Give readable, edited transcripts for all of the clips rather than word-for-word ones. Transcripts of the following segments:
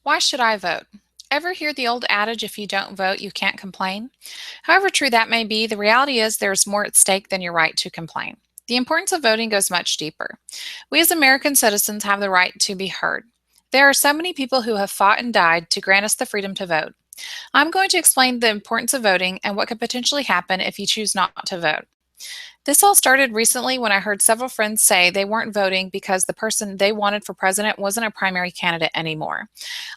Why should I vote? Ever hear the old adage, if you don't vote, you can't complain? However true that may be, the reality is there's more at stake than your right to complain. The importance of voting goes much deeper. We as American citizens have the right to be heard. There are so many people who have fought and died to grant us the freedom to vote. I'm going to explain the importance of voting and what could potentially happen if you choose not to vote. This all started recently when I heard several friends say they weren't voting because the person they wanted for president wasn't a primary candidate anymore.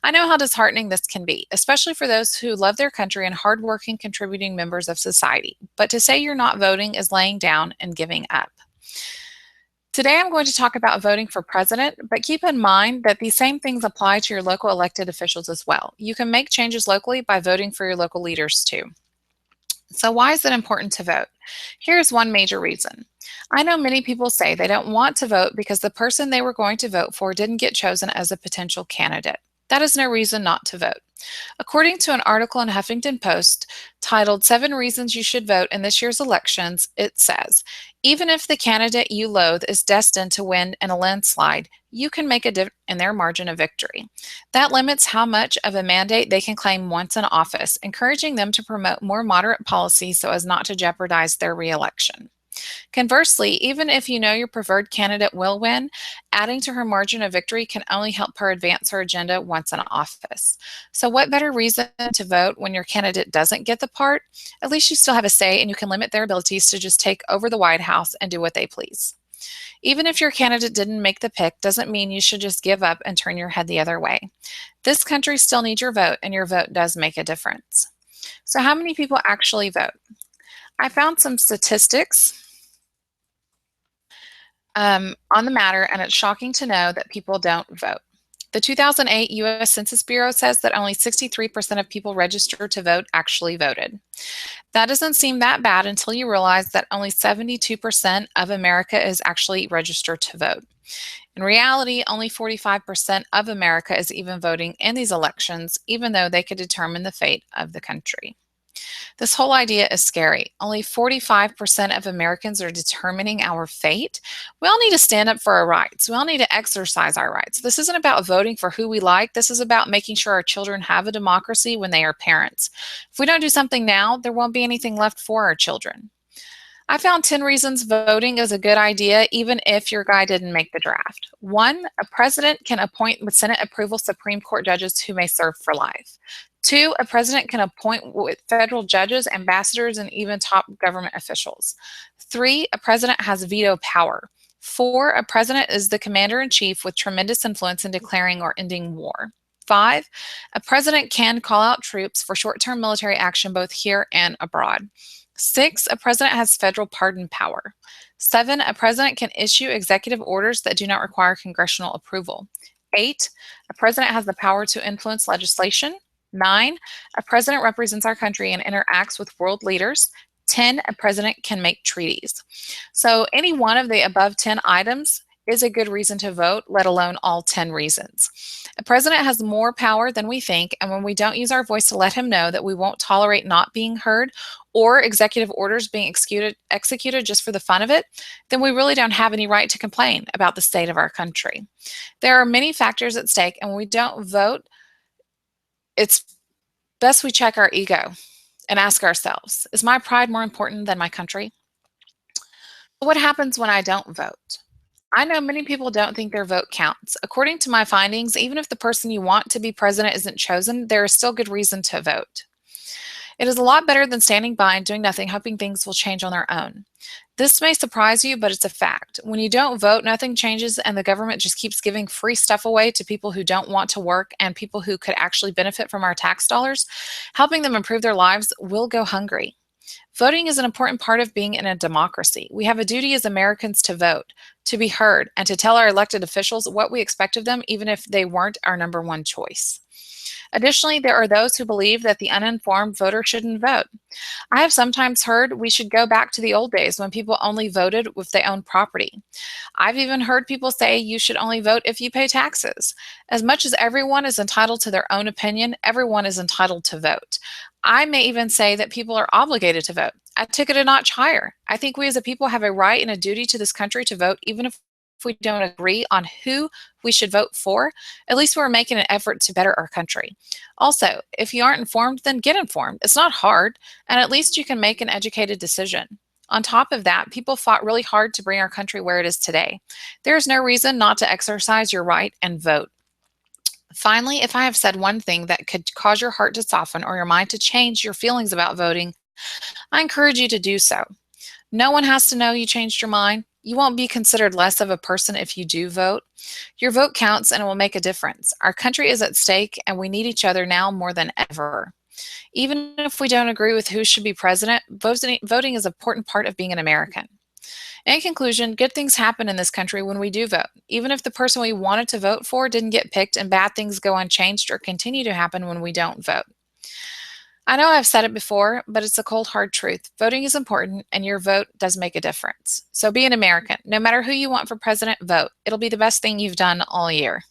I know how disheartening this can be, especially for those who love their country and hardworking, contributing members of society. But to say you're not voting is laying down and giving up. Today, I'm going to talk about voting for president, but keep in mind that these same things apply to your local elected officials as well. You can make changes locally by voting for your local leaders too. So, why is it important to vote? Here's one major reason. I know many people say they don't want to vote because the person they were going to vote for didn't get chosen as a potential candidate. That is no reason not to vote. According to an article in Huffington Post titled Seven Reasons You Should Vote in This Year's Elections, it says, even if the candidate you loathe is destined to win in a landslide, you can make a difference in their margin of victory. That limits how much of a mandate they can claim once in office, encouraging them to promote more moderate policies so as not to jeopardize their reelection. Conversely, even if you know your preferred candidate will win, adding to her margin of victory can only help her advance her agenda once in office. So, what better reason to vote when your candidate doesn't get the part? At least you still have a say and you can limit their abilities to just take over the White House and do what they please. Even if your candidate didn't make the pick, doesn't mean you should just give up and turn your head the other way. This country still needs your vote, and your vote does make a difference. So, how many people actually vote? I found some statistics on the matter, and it's shocking to know that people don't vote. The 2008 U.S. Census Bureau says that only 63% of people registered to vote actually voted. That doesn't seem that bad until you realize that only 72% of America is actually registered to vote. In reality, only 45% of America is even voting in these elections, even though they could determine the fate of the country. This whole idea is scary. Only 45% of Americans are determining our fate. We all need to stand up for our rights. We all need to exercise our rights. This isn't about voting for who we like. This is about making sure our children have a democracy when they are parents. If we don't do something now, there won't be anything left for our children. I found 10 reasons voting is a good idea, even if your guy didn't make the draft. One, a president can appoint with Senate approval Supreme Court judges who may serve for life. Two, a president can appoint with federal judges, ambassadors, and even top government officials. Three, a president has veto power. Four, a president is the commander in chief with tremendous influence in declaring or ending war. Five, a president can call out troops for short term military action both here and abroad. Six, a president has federal pardon power. Seven, a president can issue executive orders that do not require congressional approval. Eight, a president has the power to influence legislation. Nine, a president represents our country and interacts with world leaders. 10, a president can make treaties. So, any one of the above 10 items is a good reason to vote, let alone all 10 reasons. A president has more power than we think, and when we don't use our voice to let him know that we won't tolerate not being heard or executive orders being executed just for the fun of it, then we really don't have any right to complain about the state of our country. There are many factors at stake, and when we don't vote, it's best we check our ego and ask ourselves, is my pride more important than my country? What happens when I don't vote? I know many people don't think their vote counts. According to my findings, even if the person you want to be president isn't chosen, there is still good reason to vote. It is a lot better than standing by and doing nothing, hoping things will change on their own. This may surprise you, but it's a fact. When you don't vote, nothing changes, and the government just keeps giving free stuff away to people who don't want to work and people who could actually benefit from our tax dollars. Helping them improve their lives will go hungry. Voting is an important part of being in a democracy. We have a duty as Americans to vote, to be heard, and to tell our elected officials what we expect of them, even if they weren't our number one choice. Additionally, there are those who believe that the uninformed voter shouldn't vote. I have sometimes heard we should go back to the old days when people only voted if they owned property. I've even heard people say you should only vote if you pay taxes. As much as everyone is entitled to their own opinion, everyone is entitled to vote. I may even say that people are obligated to vote. I took it a notch higher. I think we as a people have a right and a duty to this country to vote, even if we don't agree on who we should vote for, at least we're making an effort to better our country. Also, if you aren't informed, then get informed. It's not hard, and at least you can make an educated decision. On top of that, people fought really hard to bring our country where it is today. There is no reason not to exercise your right and vote. Finally, if I have said one thing that could cause your heart to soften or your mind to change your feelings about voting, I encourage you to do so. No one has to know you changed your mind. You won't be considered less of a person if you do vote. Your vote counts and it will make a difference. Our country is at stake and we need each other now more than ever. Even if we don't agree with who should be president, voting is an important part of being an American. In conclusion, good things happen in this country when we do vote, even if the person we wanted to vote for didn't get picked, and bad things go unchanged or continue to happen when we don't vote. I know I've said it before, but it's a cold, hard truth. Voting is important, and your vote does make a difference. So be an American. No matter who you want for president, vote. It'll be the best thing you've done all year.